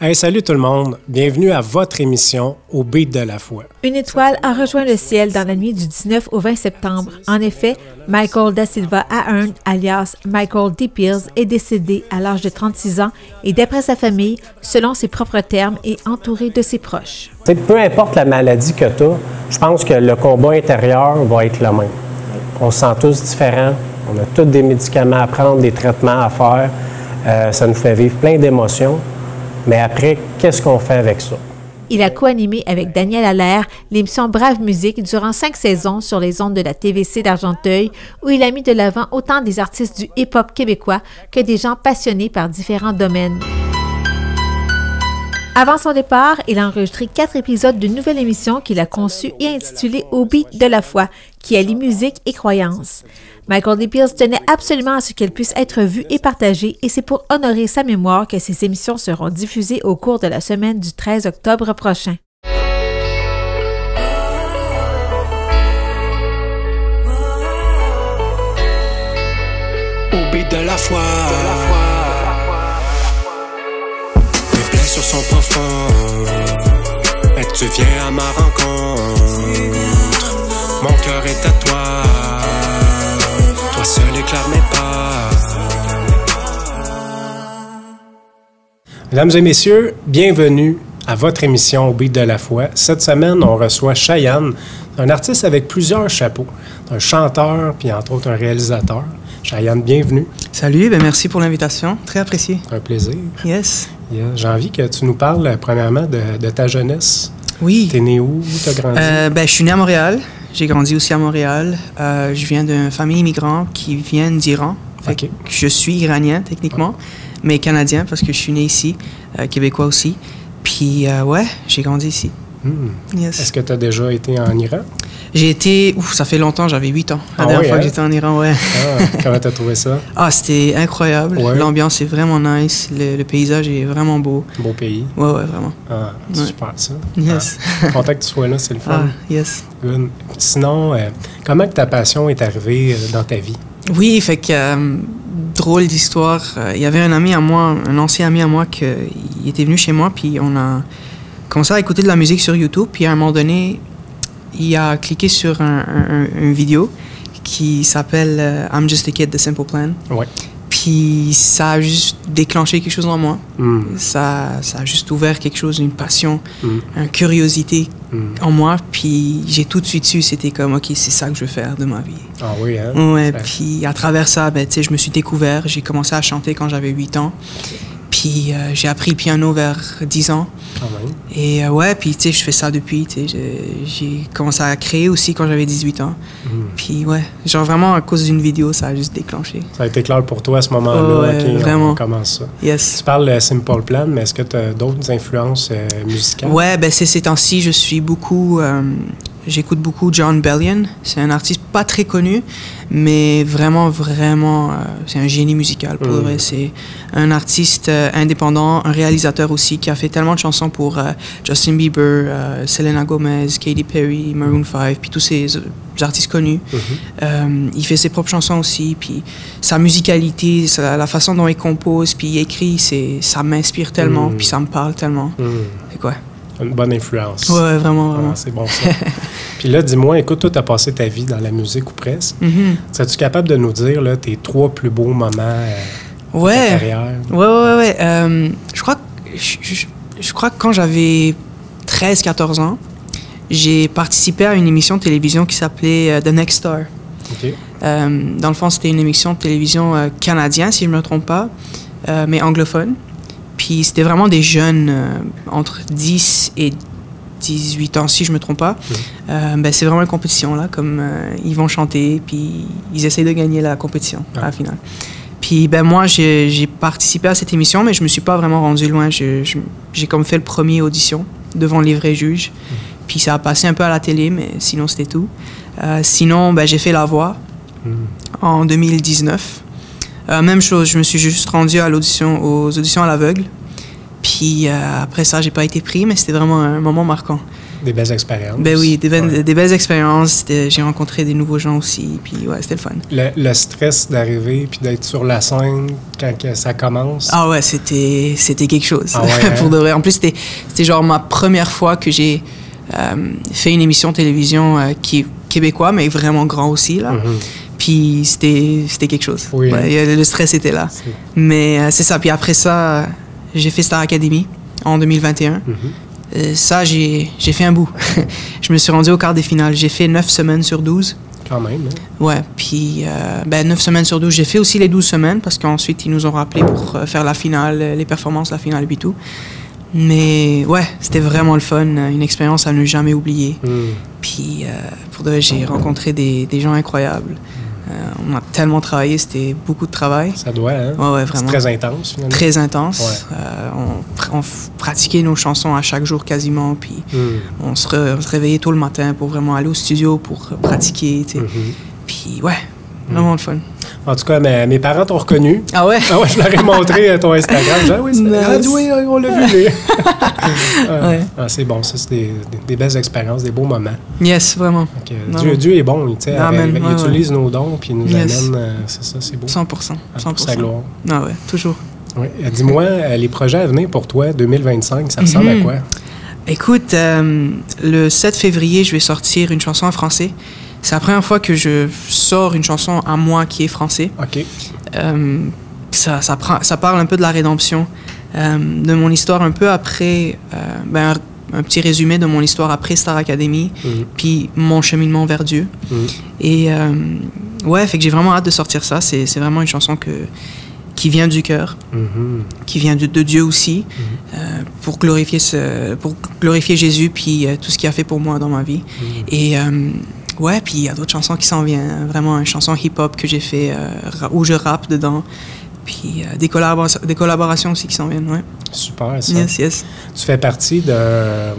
Hey, salut tout le monde, bienvenue à votre émission Au beat de la foi. Une étoile a rejoint le ciel dans la nuit du 19 au 20 septembre. En effet, Michael Da Silva Ahern, alias Michael D. Pearce, est décédé à l'âge de 36 ans et d'après sa famille, selon ses propres termes, est entouré de ses proches. Peu importe la maladie que tu as, je pense que le combat intérieur va être le même. On se sent tous différents, on a tous des médicaments à prendre, des traitements à faire, ça nous fait vivre plein d'émotions. Mais après, qu'est-ce qu'on fait avec ça? Il a co-animé avec Daniel Allaire l'émission Brave Musique durant 5 saisons sur les ondes de la TVC d'Argenteuil, où il a mis de l'avant autant des artistes du hip-hop québécois que des gens passionnés par différents domaines. Avant son départ, il a enregistré 4 épisodes d'une nouvelle émission qu'il a conçue et intitulée Au beat de la foi, qui allie musique et croyance. Michael D. Pearce tenait absolument à ce qu'elle puisse être vue et partagée, et c'est pour honorer sa mémoire que ces émissions seront diffusées au cours de la semaine du 13 octobre prochain. Au beat de la foi. Mes blessures sont profondes, et tu viens à ma rencontre. Mon cœur est à toi. Toi seul éclaire mes pas. Mesdames et messieurs, bienvenue à votre émission Au beat de la foi. Cette semaine, on reçoit Cheyenne, un artiste avec plusieurs chapeaux, un chanteur puis entre autres un réalisateur. Cheyenne, bienvenue. Salut, merci pour l'invitation, très apprécié. Un plaisir. Yes. Yeah. J'ai envie que tu nous parles premièrement de ta jeunesse. Oui. T'es né où? Où t'as grandi? Je suis né à Montréal. J'ai grandi aussi à Montréal. Je viens d'une famille immigrante qui vient d'Iran. Okay. Je suis iranien techniquement, mais canadien parce que je suis né ici, québécois aussi. Puis ouais, j'ai grandi ici. Yes. Est-ce que tu as déjà été en Iran? J'ai été... ça fait longtemps, j'avais 8 ans. La dernière fois que j'étais en Iran, ouais. Comment t'as trouvé ça? C'était incroyable. Ouais. L'ambiance est vraiment nice. Le paysage est vraiment beau. Beau pays. Ouais, vraiment. Super ça. Yes. Content que tu sois là, c'est le fun. Yes. Good. Sinon, comment que ta passion est arrivée dans ta vie? Oui, fait que... drôle d'histoire. Il y avait un ami à moi, un ancien ami à moi, qui était venu chez moi, puis on a commencé à écouter de la musique sur YouTube, puis à un moment donné, il a cliqué sur une vidéo qui s'appelle I'm Just a Kid, The Simple Plan. Ouais. Puis ça a juste déclenché quelque chose en moi. Ça a juste ouvert quelque chose, une passion, une curiosité en moi. Puis j'ai tout de suite su, c'était comme, OK, c'est ça que je veux faire de ma vie. Ah oui, hein? Ouais, puis à travers ça, je me suis découvert. J'ai commencé à chanter quand j'avais 8 ans. Puis j'ai appris le piano vers 10 ans. Ah oui. Et ouais, puis tu sais, je fais ça depuis. J'ai commencé à créer aussi quand j'avais 18 ans. Puis ouais, genre vraiment à cause d'une vidéo, ça a juste déclenché. Ça a été clair pour toi à ce moment-là. Ouais, OK, vraiment. on commence ça. Yes. Tu parles de Simple Plan, mais est-ce que tu as d'autres influences musicales? Ouais, ces temps-ci, je suis beaucoup... j'écoute beaucoup Jon Bellion. C'est un artiste pas très connu, mais vraiment, c'est un génie musical, pour vrai. C'est un artiste indépendant, un réalisateur aussi, qui a fait tellement de chansons pour Justin Bieber, Selena Gomez, Katy Perry, Maroon 5, puis tous ces artistes connus. Il fait ses propres chansons aussi, puis sa musicalité, la façon dont il compose, puis il écrit, ça m'inspire tellement, puis ça me parle tellement. C'est quoi? Une bonne influence. Ouais, vraiment. Ah, c'est bon ça. Puis là, dis-moi, écoute, toi, tu as passé ta vie dans la musique ou presque. Serais-tu capable de nous dire là, tes 3 plus beaux moments de ta carrière? Ouais. Je crois que quand j'avais 13-14 ans, j'ai participé à une émission de télévision qui s'appelait The Next Star. OK. Dans le fond, c'était une émission de télévision canadienne, si je ne me trompe pas, mais anglophone. Puis c'était vraiment des jeunes entre 10 et 18 ans, si je ne me trompe pas. C'est vraiment une compétition, là, comme ils vont chanter, puis ils essayent de gagner la compétition à la finale. Puis moi, j'ai participé à cette émission, mais je ne me suis pas vraiment rendu loin. J'ai comme fait le premier audition devant les vrais juges. Puis ça a passé un peu à la télé, mais sinon, c'était tout. Sinon, j'ai fait La Voix en 2019. Même chose, je me suis juste rendu aux auditions à l'aveugle. Puis après ça, j'ai pas été pris, mais c'était vraiment un moment marquant. Des belles expériences. Ben oui, des belles expériences. J'ai rencontré des nouveaux gens aussi, puis ouais, c'était le fun. Le stress d'arriver puis d'être sur la scène quand que ça commence. Ah ouais, c'était quelque chose. Ah ouais, hein? Pour de vrai. En plus, c'était genre ma première fois que j'ai fait une émission de télévision qui est québécois, mais vraiment grand aussi, là. Puis c'était quelque chose. Oui, ouais, le stress était là. Mais c'est ça. Puis après ça, j'ai fait Star Academy en 2021. Ça, j'ai fait un bout. Je me suis rendu au quart des finales. J'ai fait 9 semaines sur 12. Quand même, hein? Ouais, puis 9 semaines sur 12. J'ai fait aussi les 12 semaines parce qu'ensuite, ils nous ont rappelé pour faire la finale, les performances, la finale et puis tout. Mais ouais, c'était vraiment le fun. Une expérience à ne jamais oublier. Puis pour de vrai, j'ai rencontré des gens incroyables. On a tellement travaillé, c'était beaucoup de travail. Ça doit, hein? Ouais, vraiment. C'est très intense, finalement. Très intense. Ouais. On pratiquait nos chansons à chaque jour quasiment, puis on se réveillait tôt le matin pour vraiment aller au studio pour pratiquer, tu sais. Puis ouais, vraiment le fun. En tout cas, mes parents t'ont reconnu. Ah ouais? Ah ouais, je leur ai montré ton Instagram. J'ai dit, ah oui, oui, on l'a vu. Ouais. C'est bon, ça, c'est des belles expériences, des beaux moments. Yes, vraiment. Donc, Dieu est bon, il utilise nos dons, puis il nous amène, c'est ça, c'est beau. 100%. Pour sa gloire. Ah ouais, toujours. Ouais. Dis-moi, les projets à venir pour toi, 2025, ça ressemble à quoi? Écoute, le 7 février, je vais sortir une chanson en français. C'est la première fois que je sors une chanson à moi qui est français. OK. Ça parle un peu de la rédemption, de mon histoire un peu après, un petit résumé de mon histoire après Star Academy, puis mon cheminement vers Dieu. Et ouais, fait que j'ai vraiment hâte de sortir ça. C'est vraiment une chanson qui vient du cœur, qui vient de Dieu aussi, pour glorifier Jésus, puis tout ce qu'il a fait pour moi dans ma vie. Et ouais, puis il y a d'autres chansons qui s'en viennent. Vraiment une chanson hip-hop que j'ai fait où je rappe dedans. Puis des collaborations aussi qui s'en viennent, ouais. Super, ça. Yes. Tu fais partie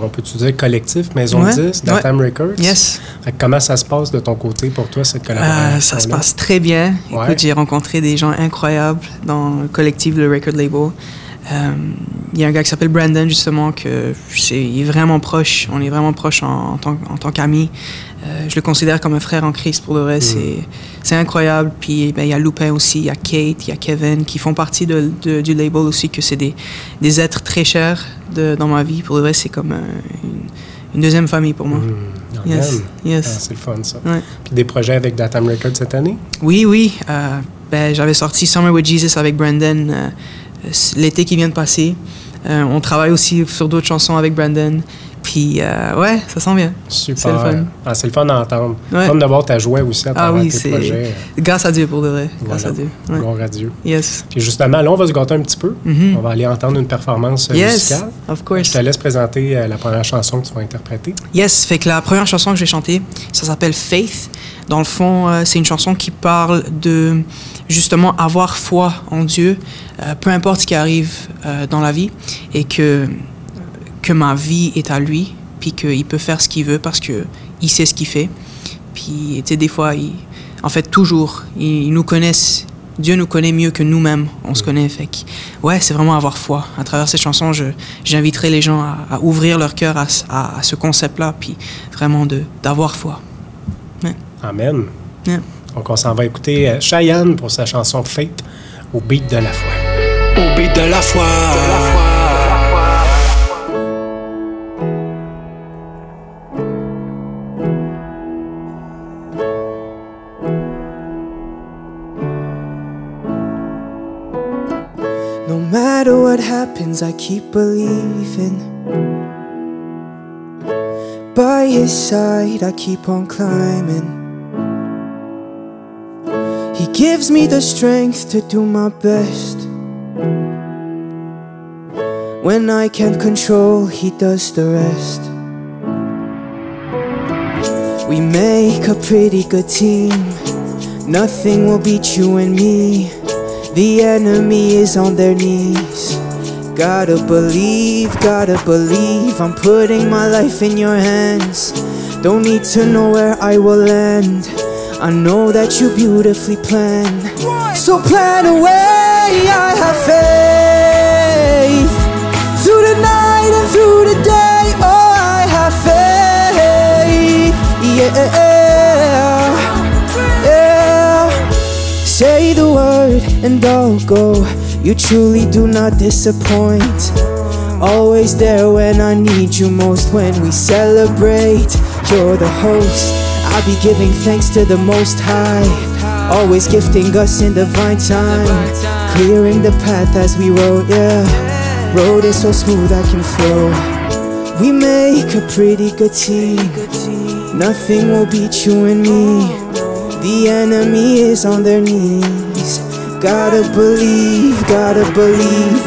on peut-tu dire, collectif Maison 10, Datam Records. Yes. Comment ça se passe de ton côté pour toi, cette collaboration? Ça se passe très bien. Écoute, j'ai rencontré des gens incroyables dans le collectif, le record label. Il y a un gars qui s'appelle Brandon, justement, il est vraiment proche. On est vraiment proche en tant qu'amis. Je le considère comme un frère en Christ, pour de vrai. C'est incroyable. Puis il y a Lupin aussi, il y a Kate, il y a Kevin, qui font partie du label aussi, que c'est des êtres très chers dans ma vie. Pour de vrai, c'est comme une deuxième famille pour moi. Yes. C'est le fun, ça. Ouais. Puis des projets avec Datam Records cette année? Oui. J'avais sorti Summer with Jesus avec Brandon l'été qui vient de passer. On travaille aussi sur d'autres chansons avec Brandon. Puis, ouais, ça sent bien. Super. C'est le fun. C'est le fun d'entendre. Ouais. Le fun d'avoir ta joie aussi à travers tes projets. Grâce à Dieu, pour de vrai. Voilà. Grâce à Dieu. Ouais. Gloire à Dieu. Yes. Puis justement, là, on va se gâter un petit peu. On va aller entendre une performance musicale. Of course. Je te laisse présenter la première chanson que tu vas interpréter. Yes, fait que la première chanson que je vais chanter, ça s'appelle Faith. Dans le fond, c'est une chanson qui parle de, justement, avoir foi en Dieu, peu importe ce qui arrive dans la vie, et que ma vie est à lui, puis qu'il peut faire ce qu'il veut parce qu'il sait ce qu'il fait. Puis, tu sais, des fois, en fait, toujours, il nous connaissent. Dieu nous connaît mieux que nous-mêmes, on se connaît. Fait que, ouais, c'est vraiment avoir foi. À travers cette chanson, j'inviterai les gens à ouvrir leur cœur à ce concept-là, puis vraiment d'avoir foi. Ouais. Amen. Yeah. Donc, on s'en va écouter Cheyenne pour sa chanson Faith, au beat de la foi. Au beat de la foi. No matter what happens, I keep believing. By his side, I keep on climbing. He gives me the strength to do my best. When I can't control, he does the rest. We make a pretty good team. Nothing will beat you and me. The enemy is on their knees. Gotta believe, I'm putting my life in your hands. Don't need to know where I will end. I know that you beautifully plan. So plan away, I have faith. Through the night and through the day, oh, I have faith. go. You truly do not disappoint. Always there when I need you most. When we celebrate, you're the host. I'll be giving thanks to the Most High, always gifting us in divine time, clearing the path as we rode, yeah. Road is so smooth I can flow. We make a pretty good team. Nothing will beat you and me. The enemy is on their knees. Gotta believe,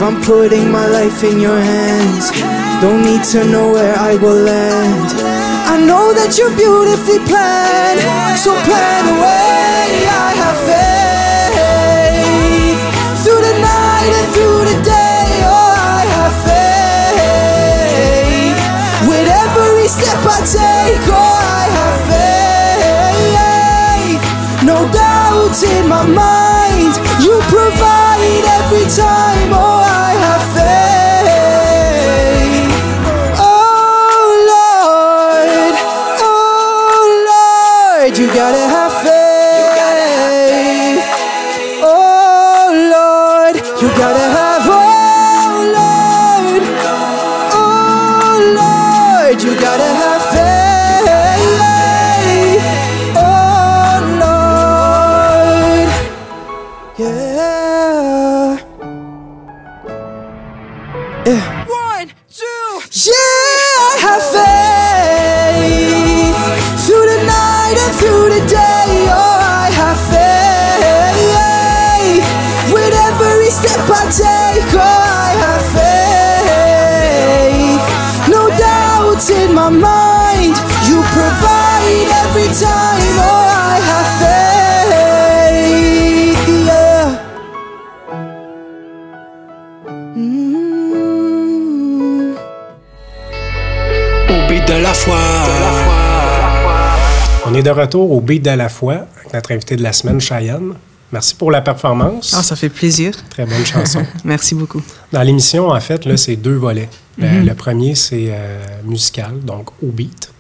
I'm putting my life in your hands. Don't need to know where I will land. I know that you're beautifully planned, so plan away. I have faith through the night and through the day. Oh, I have faith with every step I take. Oh, I have faith, no doubts in my mind. You provide every time. Oh, I have faith. You gotta have faith. Oh Lord, you gotta have. Oh Lord, oh Lord, you gotta have faith. Oh Lord, yeah. Yeah. 1, 2, yeah, I have faith through the night and through the day. Oh, I have faith with every step I take. Oh, I have faith, no doubts in my mind. You provide every time. Oh, I have faith, yeah. Au beat de la foi. On est de retour au Beat de la foi avec notre invité de la semaine, Cheyenne. Merci pour la performance. Ah, ça fait plaisir. Très bonne chanson. Merci beaucoup. Dans l'émission, en fait, là, c'est 2 volets. Le premier, c'est musical, donc au beat.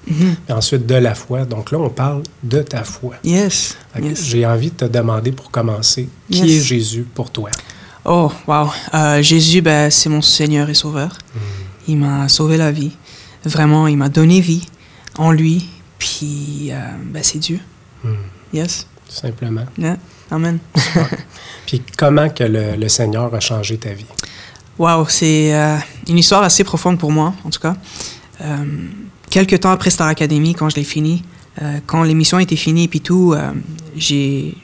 Et ensuite, de la foi. Donc là, on parle de ta foi. Yes. J'ai envie de te demander pour commencer, qui est Jésus pour toi? Oh, wow. Jésus, ben, c'est mon Seigneur et Sauveur. Il m'a sauvé la vie. Vraiment, il m'a donné vie en lui. Puis, ben, c'est Dieu. Yes. Tout simplement. Yeah. Amen. Puis, comment que le Seigneur a changé ta vie? Wow, c'est une histoire assez profonde pour moi, en tout cas. Quelques temps après Star Academy, quand je l'ai fini, quand l'émission était finie et puis tout, j'ai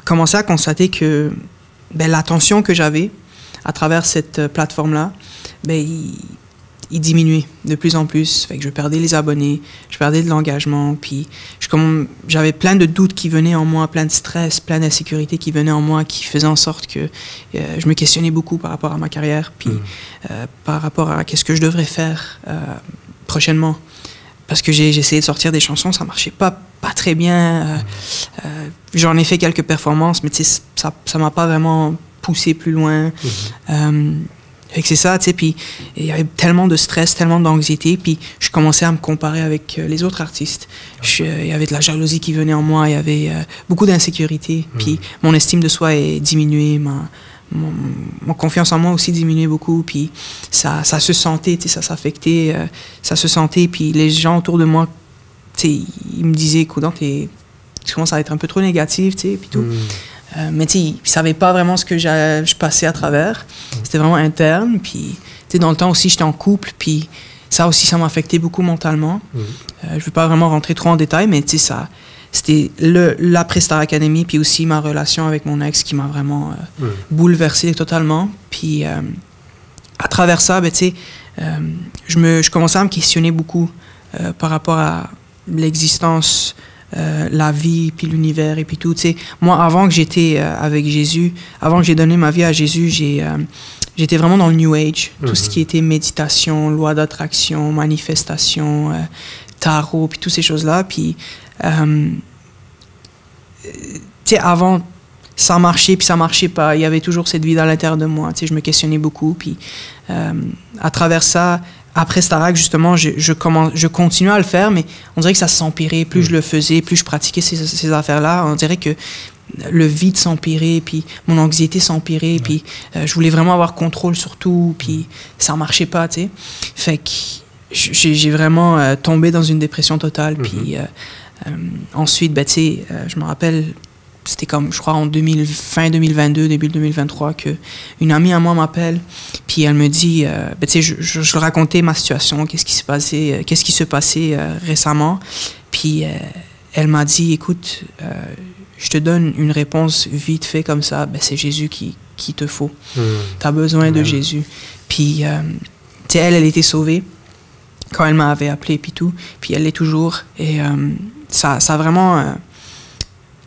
commencé à constater que ben, l'attention que j'avais à travers cette plateforme-là, ben, il diminuait de plus en plus. Fait que je perdais les abonnés, je perdais de l'engagement, puis j'avais plein de doutes qui venaient en moi, plein de stress, plein d'insécurité qui venaient en moi, qui faisaient en sorte que je me questionnais beaucoup par rapport à ma carrière, puis par rapport à qu'est-ce que je devrais faire prochainement. Parce que j'ai essayé de sortir des chansons, ça marchait pas très bien. J'en ai fait quelques performances, mais ça m'a pas vraiment poussé plus loin. Fait que c'est ça, tu sais, puis il y avait tellement de stress, tellement d'anxiété, puis je commençais à me comparer avec les autres artistes. Il y avait de la jalousie qui venait en moi, il y avait beaucoup d'insécurité, puis mon estime de soi est diminuée, mon confiance en moi aussi diminuait beaucoup, puis ça se sentait, tu sais, ça s'affectait, ça se sentait, puis les gens autour de moi, tu sais, ils me disaient, écoute, tu commences à être un peu trop négatif, tu sais, puis tout. Mais tu sais, ils ne savaient pas vraiment ce que je passais à travers. C'était vraiment interne. Puis, tu sais, dans le temps aussi, j'étais en couple. Puis, ça aussi, ça m'affectait beaucoup mentalement. Je ne veux pas vraiment rentrer trop en détail, mais tu sais, c'était l'après-Star Academy, puis aussi ma relation avec mon ex qui m'a vraiment bouleversé totalement. Puis, à travers ça, ben, tu sais, je commençais à me questionner beaucoup par rapport à l'existence, la vie, puis l'univers, et puis tout. Tu sais, moi, avant que j'étais avec Jésus, avant que j'ai donné ma vie à Jésus, j'étais vraiment dans le New Age. Tout ce qui était méditation, loi d'attraction, manifestation, tarot, puis toutes ces choses-là. Puis, tu sais, avant, ça marchait, puis ça marchait pas. Il y avait toujours cette vie à l'intérieur de moi. Tu sais, je me questionnais beaucoup. Puis, à travers ça, après Starac, justement, je continuais à le faire, mais on dirait que ça s'empirait. Plus je le faisais, plus je pratiquais ces affaires-là. On dirait que le vide s'empirait, puis mon anxiété s'empirait, puis je voulais vraiment avoir contrôle sur tout, puis ça marchait pas, tu sais. Fait que j'ai vraiment tombé dans une dépression totale, puis ensuite, ben, tu sais, je me rappelle, c'était comme, je crois, fin 2022, début 2023, qu'une amie à moi m'appelle, puis elle me dit, ben, tu sais, je racontais ma situation, qu'est-ce qui se passait récemment, puis elle m'a dit, écoute, je te donne une réponse vite fait comme ça, ben, c'est Jésus qui te faut. Tu as besoin de Jésus. Puis, tu sais, elle était sauvée quand elle m'avait appelé, puis tout, puis elle l'est toujours, et ça vraiment...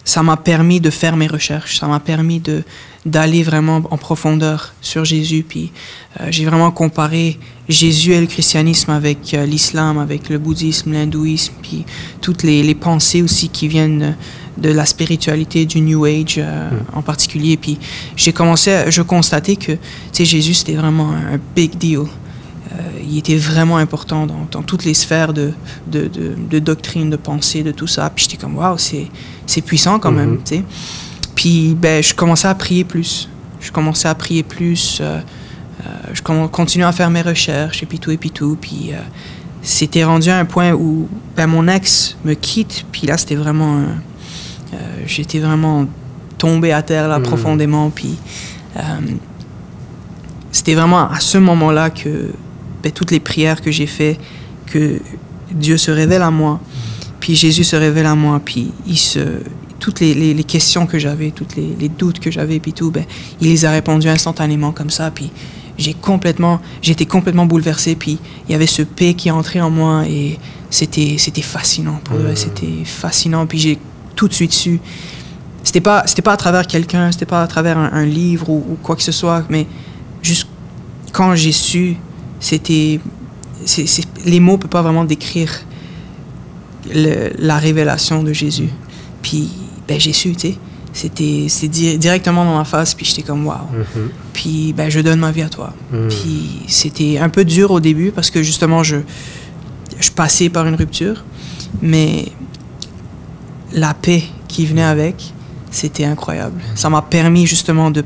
ça m'a permis de faire mes recherches, ça m'a permis d'aller vraiment en profondeur sur Jésus. Puis j'ai vraiment comparé Jésus et le christianisme avec l'islam, avec le bouddhisme, l'hindouisme, puis toutes les pensées aussi qui viennent de la spiritualité, du New Age en particulier. Puis je constatais que, tu sais, Jésus, c'était vraiment un big deal. Il était vraiment important dans toutes les sphères de doctrine, de pensée, de tout ça. Puis j'étais comme, waouh, c'est puissant quand même, tu sais. Puis ben, je commençais à prier plus. Je continuais à faire mes recherches, et puis tout. Puis c'était rendu à un point où ben, mon ex me quitte. Puis là, c'était vraiment... j'étais vraiment tombé à terre, là, profondément. Puis c'était vraiment à ce moment-là que... Ben, toutes les prières que j'ai faites, que Dieu se révèle à moi, puis Jésus se révèle à moi, puis toutes les questions que j'avais, tous les doutes que j'avais, puis tout, ben, il les a répondus instantanément comme ça, puis j'étais complètement bouleversé, puis il y avait ce paix qui est entré en moi, et c'était fascinant, pour eux, c'était fascinant, puis j'ai tout de suite su, c'était pas à travers quelqu'un, c'était pas à travers un livre ou quoi que ce soit, mais juste quand j'ai su, les mots ne peuvent pas vraiment décrire la révélation de Jésus. Puis, ben, j'ai su, tu sais. C'est directement dans ma face, puis j'étais comme, waouh. Puis, ben, je donne ma vie à toi. Puis, c'était un peu dur au début, parce que justement, je passais par une rupture, mais la paix qui venait avec, c'était incroyable. Ça m'a permis justement de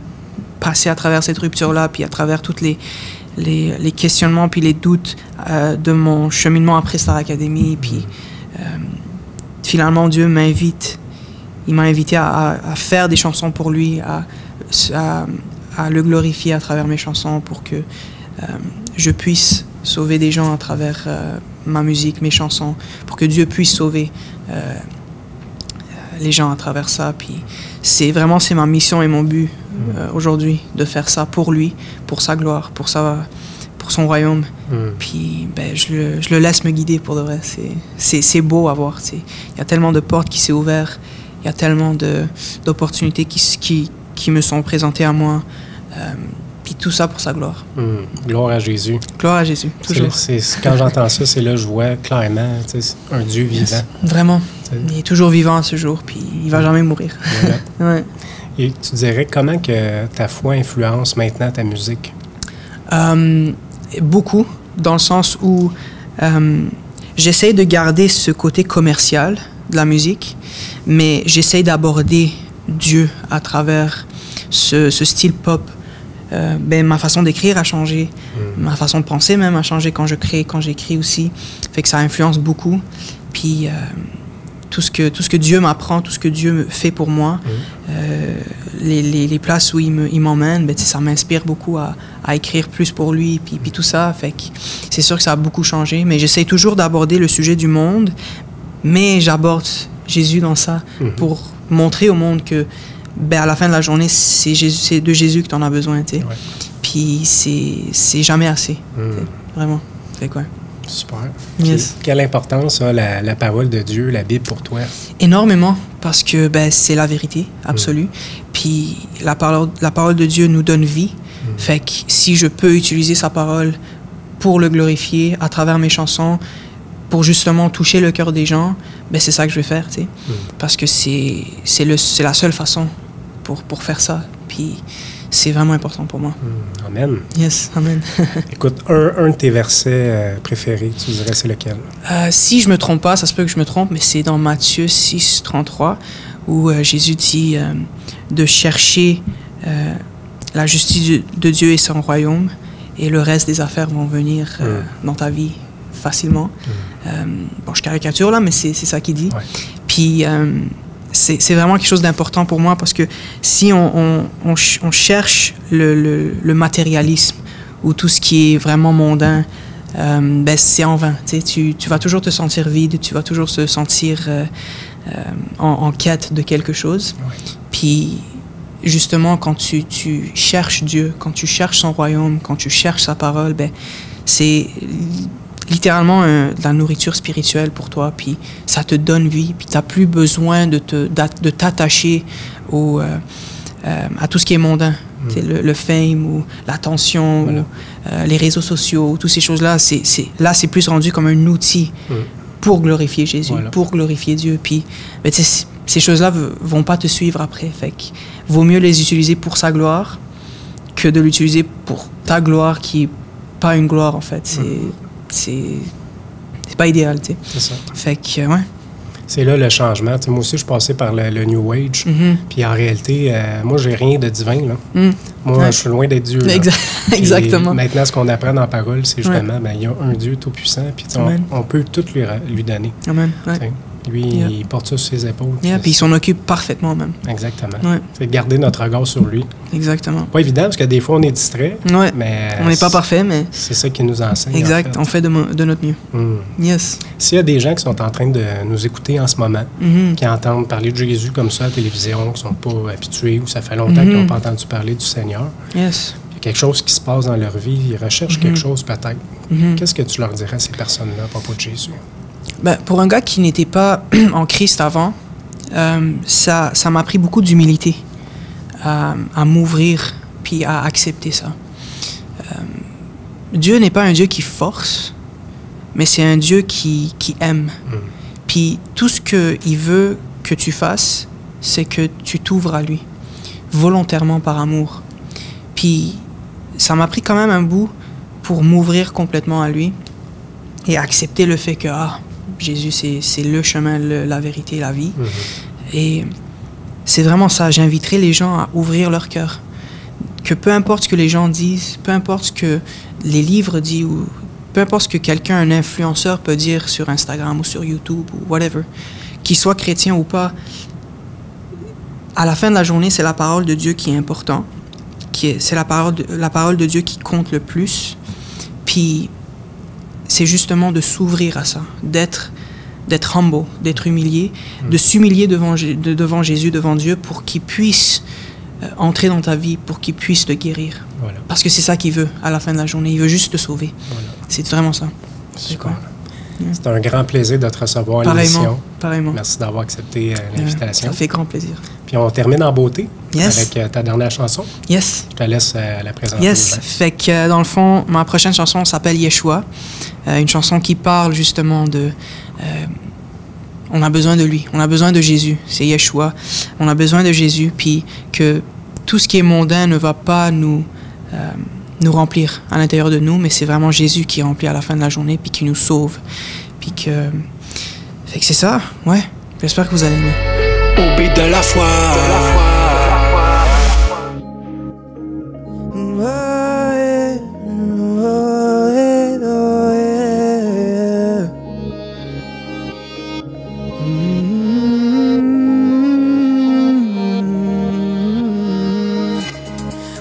passer à travers cette rupture-là, puis à travers toutes les questionnements puis les doutes de mon cheminement après Star Academy. Puis finalement, Dieu m'a invité à faire des chansons pour lui, à le glorifier à travers mes chansons pour que je puisse sauver des gens à travers ma musique, mes chansons, pour que Dieu puisse sauver les gens à travers ça. Puis c'est ma mission et mon but aujourd'hui, de faire ça pour lui, pour sa gloire, pour son royaume. Puis ben, je le laisse me guider pour de vrai. C'est beau à voir. Il y a tellement de portes qui s'est ouvertes, il y a tellement d'opportunités qui me sont présentées à moi. Puis tout ça pour sa gloire. Gloire à Jésus. Gloire à Jésus, toujours. Quand j'entends ça, c'est là que je vois clairement un Dieu vivant. Vraiment. Il est toujours vivant à ce jour, puis il ne va jamais mourir. Ouais. Et tu dirais comment que ta foi influence maintenant ta musique? Beaucoup, dans le sens où j'essaie de garder ce côté commercial de la musique, mais j'essaie d'aborder Dieu à travers ce style pop. Ben, ma façon d'écrire a changé, ma façon de penser même a changé quand j'écris aussi, fait que ça influence beaucoup. Puis tout ce que Dieu m'apprend, tout ce que Dieu fait pour moi, les places où il m'emmène, ben, ça m'inspire beaucoup à écrire plus pour lui, puis tout ça. Fait que c'est sûr que ça a beaucoup changé, mais j'essaie toujours d'aborder le sujet du monde, mais j'aborde Jésus dans ça pour montrer au monde que ben, à la fin de la journée, c'est de Jésus que tu en as besoin, tu sais. Ouais. Puis c'est jamais assez, vraiment. Fait quoi? Super. Yes. Quelle importance a la parole de Dieu, la Bible pour toi? Énormément, parce que ben, c'est la vérité absolue. Puis la parole de Dieu nous donne vie. Fait que si je peux utiliser sa parole pour le glorifier à travers mes chansons, pour justement toucher le cœur des gens, ben c'est ça que je vais faire, tu sais. Parce que c'est la seule façon pour faire ça. Puis c'est vraiment important pour moi. Amen. Yes, amen. Écoute, un de tes versets préférés, tu dirais c'est lequel? Si je me trompe pas, ça se peut que je me trompe, mais c'est dans Matthieu 6, 33, où Jésus dit de chercher la justice de Dieu et son royaume, et le reste des affaires vont venir dans ta vie facilement. Bon, je caricature là, mais c'est ça qu'il dit. Ouais. Puis c'est vraiment quelque chose d'important pour moi, parce que si on cherche le matérialisme ou tout ce qui est vraiment mondain, ben c'est en vain. Tu vas toujours te sentir vide, tu vas toujours te sentir en quête de quelque chose. Ouais. Puis justement, quand tu cherches Dieu, quand tu cherches son royaume, quand tu cherches sa parole, ben c'est littéralement de la nourriture spirituelle pour toi, puis ça te donne vie, puis tu n'as plus besoin de t'attacher à tout ce qui est mondain, le fame ou l'attention, voilà, ou les réseaux sociaux, toutes ces choses-là. Là, c'est plus rendu comme un outil pour glorifier Jésus, voilà, pour glorifier Dieu. Puis ben, ces choses-là vont pas te suivre après. Fait que vaut mieux les utiliser pour sa gloire que de l'utiliser pour ta gloire, qui n'est pas une gloire, en fait. C'est pas idéal, tu sais. C'est ça. Fait que, ouais. C'est là le changement. T'sais, moi aussi, je passais par le New Age. Puis en réalité, moi, j'ai rien de divin, là. Moi, je suis loin d'être Dieu. Exactement. Maintenant, ce qu'on apprend dans la parole, c'est justement, ben, il y a un Dieu tout-puissant, puis on peut tout lui donner. Amen. Ouais. Lui, il porte ça sur ses épaules. Puis il s'en occupe parfaitement, même. Exactement. Ouais. C'est de garder notre regard sur lui. Exactement. Pas évident, parce que des fois, on est distrait. Ouais. Mais on n'est pas parfait, mais... C'est ça qui nous enseigne. Exact. En fait. On fait de notre mieux. Yes. S'il y a des gens qui sont en train de nous écouter en ce moment, qui entendent parler de Jésus comme ça à la télévision, qui ne sont pas habitués, ou ça fait longtemps qu'ils n'ont pas entendu parler du Seigneur, yes, il y a quelque chose qui se passe dans leur vie, ils recherchent quelque chose peut-être. Qu'est-ce que tu leur dirais à ces personnes-là à propos de Jésus? Ben, pour un gars qui n'était pas en Christ avant, ça m'a pris beaucoup d'humilité à m'ouvrir puis à accepter ça. Dieu n'est pas un Dieu qui force, mais c'est un Dieu qui aime. Puis tout ce qu'il veut que tu fasses, c'est que tu t'ouvres à lui, volontairement par amour. Puis ça m'a pris quand même un bout pour m'ouvrir complètement à lui et accepter le fait que Jésus, c'est le chemin, la vérité, la vie. Et c'est vraiment ça. J'inviterai les gens à ouvrir leur cœur. Que peu importe ce que les gens disent, peu importe ce que les livres disent, ou peu importe ce que quelqu'un, un influenceur, peut dire sur Instagram ou sur YouTube ou whatever, qu'il soit chrétien ou pas, à la fin de la journée, c'est la parole de Dieu qui est important. C'est la parole de Dieu qui compte le plus. Puis c'est justement de s'ouvrir à ça, d'être humble, d'être humilié, de s'humilier devant Jésus, devant Dieu, pour qu'il puisse entrer dans ta vie, pour qu'il puisse te guérir. Voilà. Parce que c'est ça qu'il veut à la fin de la journée. Il veut juste te sauver. Voilà. C'est vraiment ça. C'est un grand plaisir de te recevoir à l'émission. Pareillement. Merci d'avoir accepté l'invitation. Ça fait grand plaisir. Puis on termine en beauté, yes, avec ta dernière chanson. Yes. Je te laisse la présenter. Yes. Fait que dans le fond, ma prochaine chanson s'appelle Yeshua. Une chanson qui parle justement de... on a besoin de lui, on a besoin de Jésus. C'est Yeshua. On a besoin de Jésus, puis que tout ce qui est mondain ne va pas nous remplir à l'intérieur de nous, mais c'est vraiment Jésus qui remplit à la fin de la journée, puis qui nous sauve. Puis que... Fait que c'est ça, ouais. J'espère que vous allez aimer. Au beat de la foi.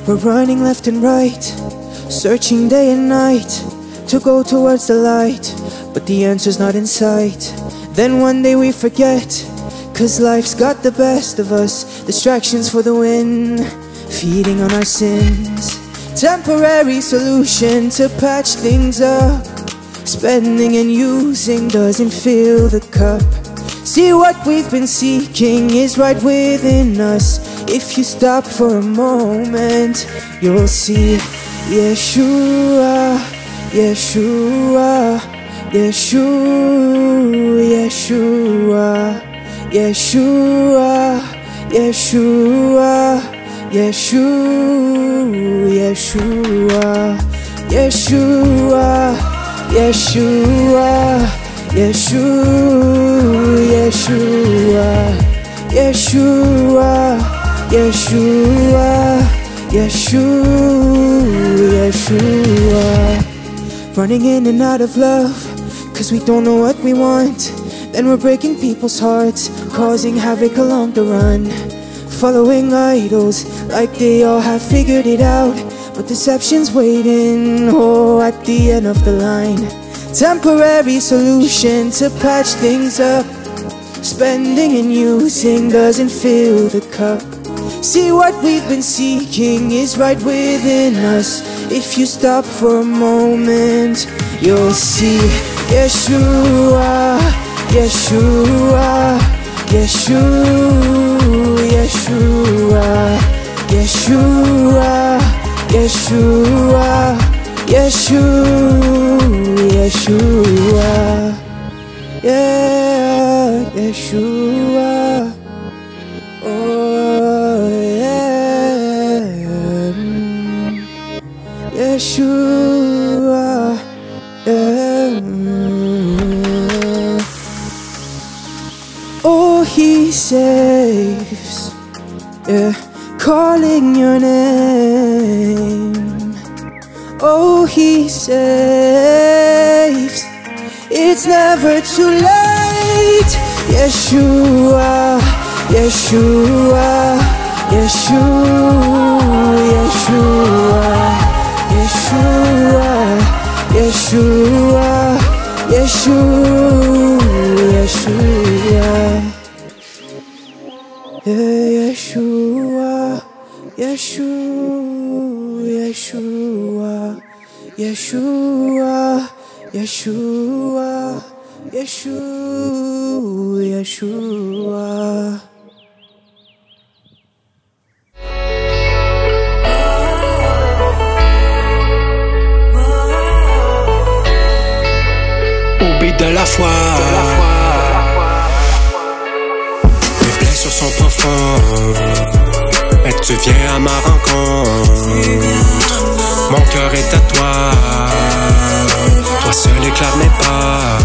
We're running left and right, searching day and night to go towards the light, but the answer's not in sight. Then one day we forget, 'cause life's got the best of us, distractions for the win, feeding on our sins. Temporary solution to patch things up, spending and using doesn't fill the cup. See, what we've been seeking is right within us. If you stop for a moment, you'll see Yeshua, Yeshua, Yeshua, Yeshua, Yeshua, Yeshua, Yeshua, Yeshua, Yeshua, Yeshua, Yeshua, Yeshua, Yeshua, Yeshua, Yeshua, Yeshua. Running in and out of love, cause we don't know what we want. Then we're breaking people's hearts, causing havoc along the run. Following idols like they all have figured it out, but deception's waiting, oh, at the end of the line. Temporary solution to patch things up. Spending and using doesn't fill the cup. See, what we've been seeking is right within us. If you stop for a moment, you'll see Yeshua, Yeshua, Yeshua, Yeshua, Yeshua, Yeshua, Yeshua, Yeshua, yeah, Yeshua, oh yeah, Yeshua, yeah. Oh, he saves, yeah, calling your name. Oh, he saves, it's never too late. Yeshua, Yeshua, Yeshua, Yeshua, Yeshua, Yeshua, Yeshua, Yeshua, Yeshua, Yeshua, Yeshua, Yeshua, Yeshua, Yeshua. Au beat de la foi, mes blessures sont profondes, mais tu viens à ma rencontre. Mon cœur est à toi, toi seul éclaire mes pas.